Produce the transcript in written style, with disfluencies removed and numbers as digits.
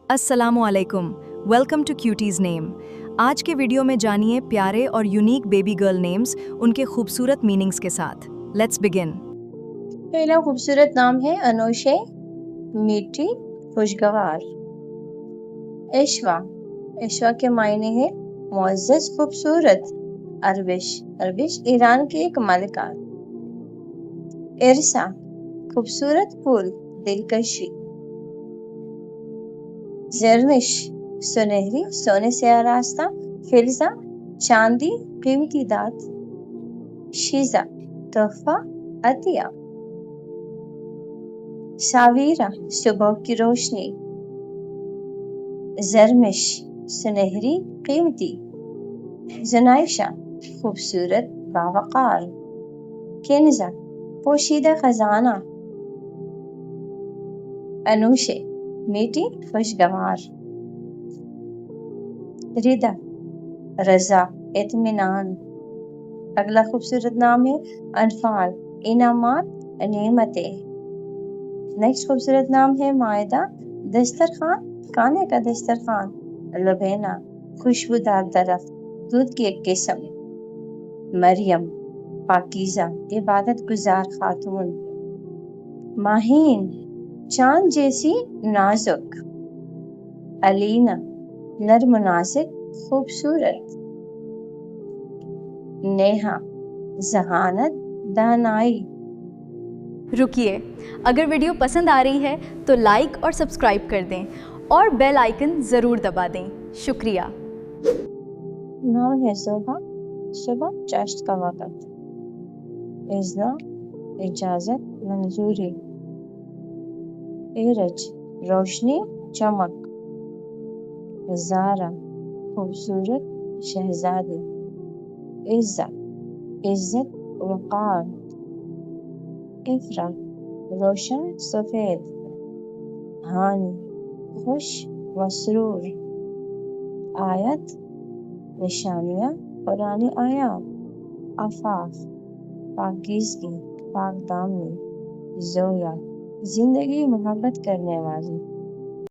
अस्सलामु अलैकुम, welcome to cuties name. आज के वीडियो में जानिए प्यारे और यूनिक बेबी गर्ल नेम्स, उनके खूबसूरत मीनिंग्स के साथ। Let's begin. पहला खूबसूरत नाम है अनोशे, मीठी, खुशगवार। ऐशवा, ऐशवा के मायने है मुअज़्ज़ज़, खूबसूरत। अरबिश ईरान की एक मलिका। इरसा, खूबसूरत फूल, दिलकशी। ज़रनिश, सुनहरी, सोने से आरास्ता। फिल्ज़ा, चांदी, कीमती धात। शीज़ा, तोहफा, अतिया। सावीरा, सुबह की रोशनी। ज़रमिश, सुनहरी, कीमती। ज़ुनाइशा, खूबसूरत, बावक़ार। केन्ज़ा, पोशीदा खजाना। अनूशे, मीठी, खुशगवार। रिदा, रज़ा, इत्मीनान। अगला खूबसूरत नाम है अनफाल, इनामात, नेमतें। नेक्स्ट खूबसूरत नाम है मायदा, दस्तरखान, खाने का दस्तरखान। लबेना, खुशबूदार दरख्त, दूध की एक किस्म। मरियम, पाकीज़ा, इबादत गुजार खातून। माहीन, चांद जैसी नाजुक। अलीना, नर्म नाज़ुक, खूबसूरत। नेहा, ज़हानत, दानाई। रुकिए, अगर वीडियो पसंद आ रही है तो लाइक और सब्सक्राइब कर दें और बेल आइकन ज़रूर दबा दें। शुक्रिया। नाम है सुबह चाश्त का वक़्त। इज़्ज़ा, इजाज़त, मंजूरी। एरज, रोशनी, चमक। ज़ारा, खूबसूरत, शहज़ादी। इज़्ज़ा, इज़्ज़त, वक़ार। इफ़रा, रोशन, सफ़ेद। हानी, खुश, मसरूर। आयत, निशानियाँ, कुरानी आयात। आफ़ाफ़, पाकीज़गी, पाकदामनी। ज़ोया, ज़िंदगी मोहब्बत करने वाली।